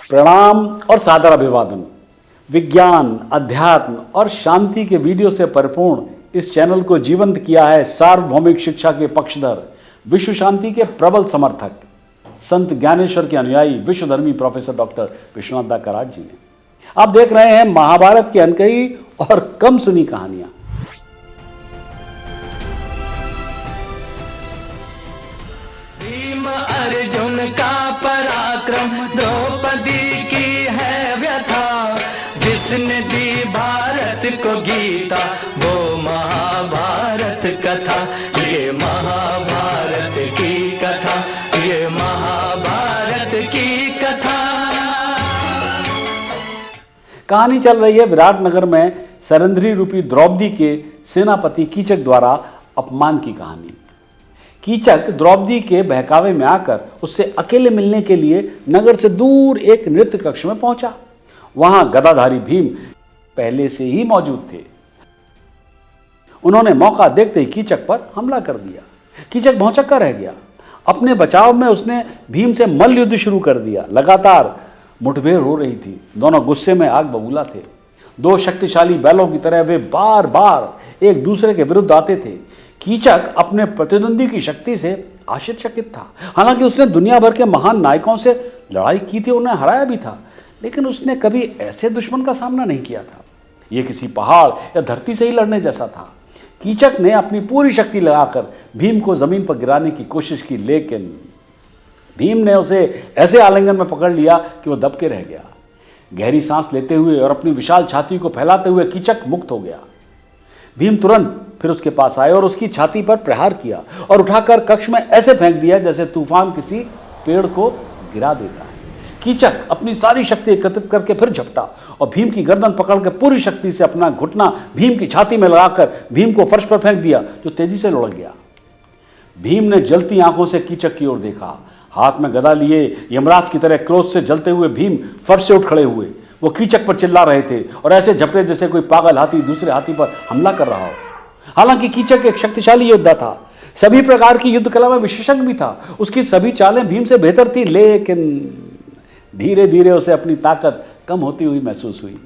प्रणाम और सादर अभिवादन। विज्ञान, अध्यात्म और शांति के वीडियो से परिपूर्ण इस चैनल को जीवंत किया है सार्वभौमिक शिक्षा के पक्षधर, विश्व शांति के प्रबल समर्थक, संत ज्ञानेश्वर के अनुयायी, विश्वधर्मी प्रोफेसर डॉक्टर विश्वनाथ दा कराड जी ने। आप देख रहे हैं महाभारत की अनकही और कम सुनी कहानियां। भीम अर्जुन का पराक्रम, द्रौपदी की है व्यथा, जिसने दी भारत को गीता, वो महाभारत कथा। ये महाभारत की कथा, ये महाभारत की कथा। कहानी चल रही है विराटनगर में सरंध्री रूपी द्रौपदी के सेनापति कीचक द्वारा अपमान की कहानी। कीचक द्रौपदी के बहकावे में आकर उससे अकेले मिलने के लिए नगर से दूर एक नृत्य कक्ष में पहुंचा। वहां गदाधारी भीम पहले से ही मौजूद थे। उन्होंने मौका देखते ही कीचक पर हमला कर दिया। कीचक भौंचक्का रह गया। अपने बचाव में उसने भीम से मल्ल युद्ध शुरू कर दिया। लगातार मुठभेड़ हो रही थी। दोनों गुस्से में आग बबूला थे। दो शक्तिशाली बैलों की तरह वे बार बार एक दूसरे के विरुद्ध आते थे। कीचक अपने प्रतिद्वंदी की शक्ति से आश्चर्यचकित था। हालांकि उसने दुनिया भर के महान नायकों से लड़ाई की थी, उन्हें हराया भी था, लेकिन उसने कभी ऐसे दुश्मन का सामना नहीं किया था। यह किसी पहाड़ या धरती से ही लड़ने जैसा था। कीचक ने अपनी पूरी शक्ति लगाकर भीम को जमीन पर गिराने की कोशिश की, लेकिन भीम ने उसे ऐसे आलिंगन में पकड़ लिया कि वह दबके रह गया। गहरी सांस लेते हुए और अपनी विशाल छाती को फैलाते हुए कीचक मुक्त हो गया। भीम तुरंत फिर उसके पास आए और उसकी छाती पर प्रहार किया और उठाकर कक्ष में ऐसे फेंक दिया जैसे तूफान किसी पेड़ को गिरा देता है। कीचक अपनी सारी शक्ति एकत्रित करके फिर झपटा और भीम की गर्दन पकड़कर पूरी शक्ति से अपना घुटना भीम की छाती में लगाकर भीम को फर्श पर फेंक दिया, जो तेजी से लुढ़क गया। भीम ने जलती आंखों से कीचक की ओर देखा। हाथ में गदा लिए यमराज की तरह क्रोध से जलते हुए भीम फर्श से उठ खड़े हुए। वो कीचक पर चिल्ला रहे थे और ऐसे झपटे जैसे कोई पागल हाथी दूसरे हाथी पर हमला कर रहा हो। हालांकि कीचक एक शक्तिशाली योद्धा था, सभी प्रकार की युद्ध कला में विशेषज्ञ भी था। उसकी सभी चालें भीम से बेहतर थी, लेकिन धीरे धीरे उसे अपनी ताकत कम होती हुई महसूस हुई।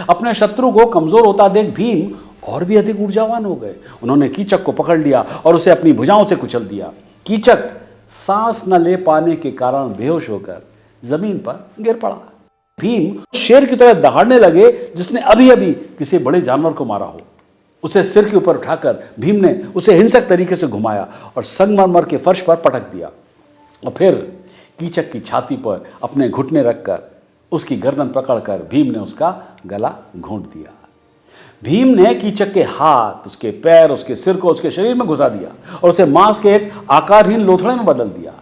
अपने शत्रु को कमजोर होता देख भीम और भी अधिक ऊर्जावान हो गए। उन्होंने कीचक को पकड़ लिया और उसे अपनी भुजाओं से कुचल दिया। कीचक सांस न ले पाने के कारण बेहोश होकर जमीन पर गिर पड़ा। भीम शेर की तरह दहाड़ने लगे जिसने अभी अभी किसी बड़े जानवर को मारा हो। उसे सिर के ऊपर उठाकर भीम ने उसे हिंसक तरीके से घुमाया और संगमरमर के फर्श पर पटक दिया और फिर कीचक की छाती पर अपने घुटने रखकर उसकी गर्दन पकड़कर भीम ने उसका गला घोंट दिया। भीम ने कीचक के हाथ, उसके पैर, उसके सिर को उसके शरीर में घुसा दिया और उसे मांस के एक आकारहीन लोथड़े में बदल दिया।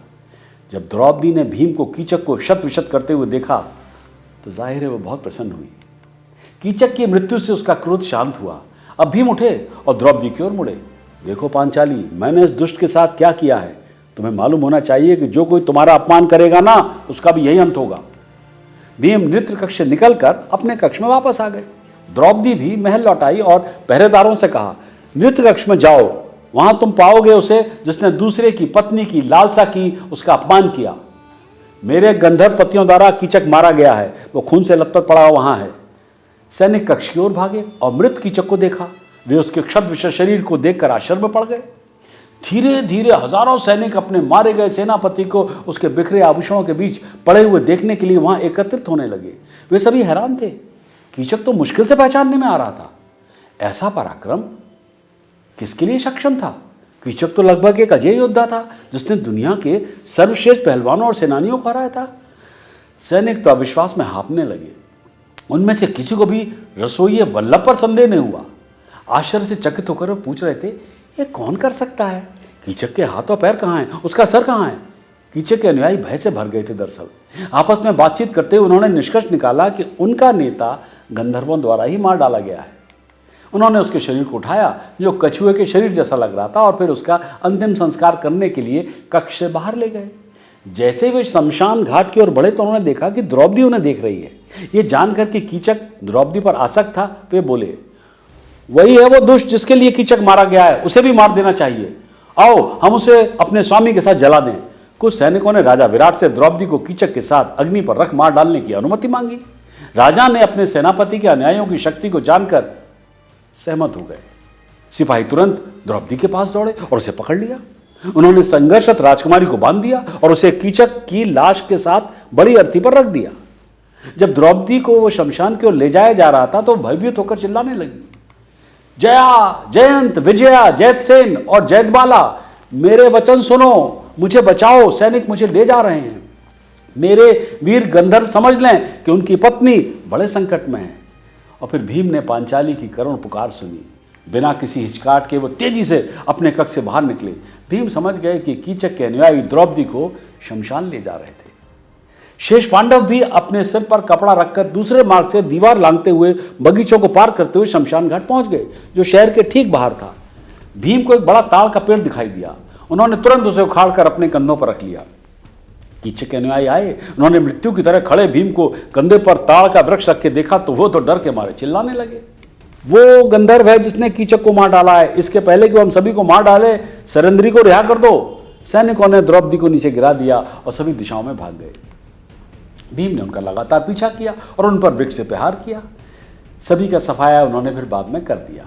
जब द्रौपदी ने भीम को कीचक को शत विशत करते हुए देखा तो जाहिर है वो बहुत प्रसन्न हुई। कीचक की मृत्यु से उसका क्रोध शांत हुआ। अब भीम उठे और द्रौपदी की ओर मुड़े। देखो पांचाली, मैंने इस दुष्ट के साथ क्या किया है। तुम्हें मालूम होना चाहिए कि जो कोई तुम्हारा अपमान करेगा ना, उसका भी यही अंत होगा। भीम नृत्य कक्ष से निकलकर अपने कक्ष में वापस आ गए। द्रौपदी भी महल लौट आई और पहरेदारों से कहा, नृत्य कक्ष में जाओ, वहां तुम पाओगे उसे जिसने दूसरे की पत्नी की लालसा की, उसका अपमान किया। मेरे गंधर्व पतियों द्वारा कीचक मारा गया है, वो खून से लथपथ पड़ा वहां है। सैनिक कक्ष की ओर भागे और मृत कीचक को देखा। वे उसके क्षत विशेष शरीर को देखकर आश्चर्य में पड़ गए। धीरे धीरे हजारों सैनिक अपने मारे गए सेनापति को उसके बिखरे आभूषणों के बीच पड़े हुए देखने के लिए वहां एकत्रित होने लगे। वे सभी हैरान थे। कीचक तो मुश्किल से पहचानने में आ रहा था। ऐसा पराक्रम किसके लिए सक्षम था? कीचक तो लगभग एक अजय योद्धा था जिसने दुनिया के सर्वश्रेष्ठ पहलवानों और सेनानियों को हराया था। सैनिक तो अविश्वास में हाँफने लगे। उनमें से किसी को भी रसोइये वल्लभ पर संदेह नहीं हुआ। आश्चर्य से चकित होकर वो पूछ रहे थे, ये कौन कर सकता है? कीचक के हाथ और पैर कहाँ हैं? उसका सर कहाँ है? कीचक के अनुयायी भय से भर गए थे। दरअसल आपस में बातचीत करते हुए उन्होंने निष्कर्ष निकाला कि उनका नेता गंधर्वों द्वारा ही मार डाला गया है। उन्होंने उसके शरीर को उठाया, जो कछुए के शरीर जैसा लग रहा था, और फिर उसका अंतिम संस्कार करने के लिए कक्ष से बाहर ले गए। जैसे वे शमशान घाट की ओर बढ़े तो उन्होंने देखा कि द्रौपदी उन्हें देख रही है। ये जानकर कि कीचक द्रौपदी पर आसक्त था, वे बोले, वही है वो दुष्ट जिसके लिए कीचक मारा गया है, उसे भी मार देना चाहिए। आओ हम उसे अपने स्वामी के साथ जला दें। कुछ सैनिकों ने राजा विराट से द्रौपदी को कीचक के साथ अग्नि पर रख मार डालने की अनुमति मांगी। राजा ने अपने सेनापति के अन्यायों की शक्ति को जानकर सहमत हो गए। सिपाही तुरंत द्रौपदी के पास दौड़े और उसे पकड़ लिया। उन्होंने संघर्षरत राजकुमारी को बांध दिया और उसे कीचक की लाश के साथ बड़ी अर्थी पर रख दिया। जब द्रौपदी को वो शमशान की ओर ले जाया जा रहा था तो भयभीत होकर चिल्लाने लगी, जया, जयंत, विजया, जयतसेन और जयदबाला, मेरे वचन सुनो, मुझे बचाओ, सैनिक मुझे ले जा रहे हैं। मेरे वीर गंधर्व समझ लें कि उनकी पत्नी बड़े संकट में है। और फिर भीम ने पांचाली की करुण पुकार सुनी। बिना किसी हिचकाट के वो तेजी से अपने कक्ष से बाहर निकले। भीम समझ गए कि कीचक के अनुयायी द्रौपदी को शमशान ले जा रहे थे। शेष पांडव भी अपने सिर पर कपड़ा रखकर दूसरे मार्ग से दीवार लांघते हुए बगीचों को पार करते हुए शमशान घाट पहुंच गए, जो शहर के ठीक बाहर था। भीम को एक बड़ा ताड़ का पेड़ दिखाई दिया। उन्होंने तुरंत उसे उखाड़कर अपने कंधों पर रख लिया। कीचक के अनुयायी आए। उन्होंने मृत्यु की तरह खड़े भीम को कंधे पर ताड़ का वृक्ष रख के देखा तो वो तो डर के मारे चिल्लाने लगे, वो गंधर्व है जिसने कीचक को मार डाला है। इसके पहले कि हम सभी को मार डाले, सरेंद्री को रिहा कर दो। सैनिकों ने द्रौपदी को नीचे गिरा दिया और सभी दिशाओं में भाग गए। भीम ने उनका लगातार पीछा किया और उन पर वृक्ष से प्रहार किया। सभी का सफाया उन्होंने फिर बाद में कर दिया।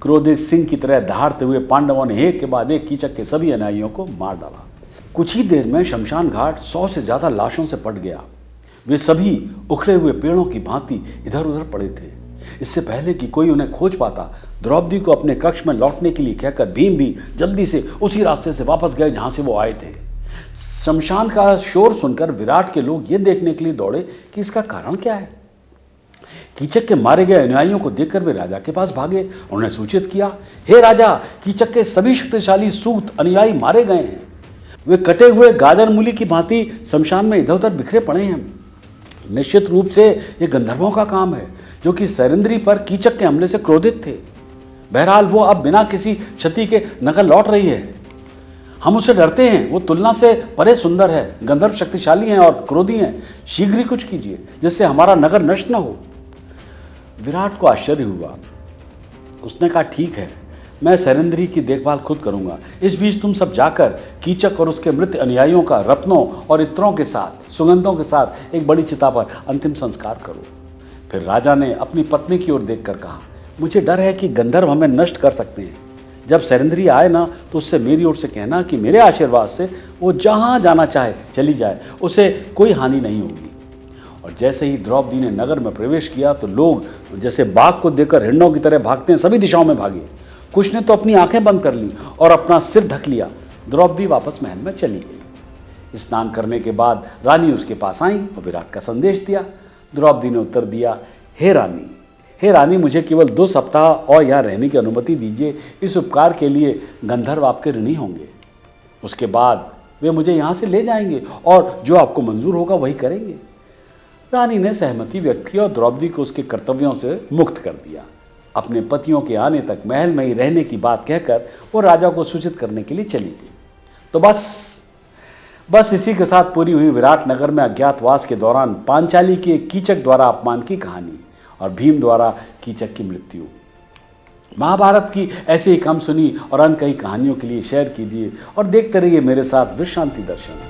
क्रोधित सिंह की तरह दहाड़ते हुए पांडवों ने एक के बाद एक कीचक के सभी अनुयायियों को मार डाला। कुछ ही देर में शमशान घाट 100 से ज्यादा लाशों से पट गया। वे सभी उखड़े हुए पेड़ों की भांति इधर उधर पड़े थे। इससे पहले कि कोई उन्हें खोज पाता, द्रौपदी को अपने कक्ष में लौटने के लिए कहकर भीम भी जल्दी से उसी रास्ते से वापस गए जहां से वो आए थे। शमशान का शोर सुनकर विराट के लोग ये देखने के लिए दौड़े कि इसका कारण क्या है। कीचक के मारे गए अनुयायियों को देखकर वे राजा के पास भागे। उन्होंने सूचित किया, हे राजा, कीचक के सभी शक्तिशाली सूत अनुयायी मारे गए हैं। वे कटे हुए गाजर मूली की भांति शमशान में इधर उधर बिखरे पड़े हैं। निश्चित रूप से ये गंधर्वों का काम है जो कि सरेंद्री पर कीचक के हमले से क्रोधित थे। बहरहाल वो अब बिना किसी क्षति के नगर लौट रही है। हम उसे डरते हैं, वो तुलना से परे सुंदर है। गंधर्व शक्तिशाली हैं और क्रोधी हैं। शीघ्र ही कुछ कीजिए जिससे हमारा नगर नष्ट न हो। विराट को आश्चर्य हुआ। उसने कहा, ठीक है, मैं सरेंद्री की देखभाल खुद करूंगा। इस बीच तुम सब जाकर कीचक और उसके मृत अनुयायियों का रत्नों और इत्रों के साथ, सुगंधों के साथ एक बड़ी चिता पर अंतिम संस्कार करो। फिर राजा ने अपनी पत्नी की ओर देखकर कहा, मुझे डर है कि गंधर्व हमें नष्ट कर सकते हैं। जब सरेंद्री आए ना तो उससे मेरी ओर से कहना कि मेरे आशीर्वाद से वो जहाँ जाना चाहे चली जाए, उसे कोई हानि नहीं होगी। और जैसे ही द्रौपदी ने नगर में प्रवेश किया तो लोग जैसे बाघ को देखकर हिरणों की तरह भागते हैं, सभी दिशाओं में भागे। कुछ ने तो अपनी आंखें बंद कर ली और अपना सिर ढक लिया। द्रौपदी वापस महल में चली गई। स्नान करने के बाद रानी उसके पास आई और विराट का संदेश दिया। द्रौपदी ने उत्तर दिया, हे रानी, मुझे केवल 2 सप्ताह और यहाँ रहने की अनुमति दीजिए। इस उपकार के लिए गंधर्व आपके ऋणी होंगे। उसके बाद वे मुझे यहाँ से ले जाएंगे और जो आपको मंजूर होगा वही करेंगे। रानी ने सहमति व्यक्त की और द्रौपदी को उसके कर्तव्यों से मुक्त कर दिया। अपने पतियों के आने तक महल में ही रहने की बात कहकर वो राजा को सूचित करने के लिए चली गई। तो बस इसी के साथ पूरी हुई विराट नगर में अज्ञातवास के दौरान पांचाली के कीचक द्वारा अपमान की कहानी और भीम द्वारा कीचक की मृत्यु। महाभारत की ऐसी ही कम सुनी और अनकही कहानियों के लिए शेयर कीजिए और देखते रहिए मेरे साथ विश्रांति दर्शन।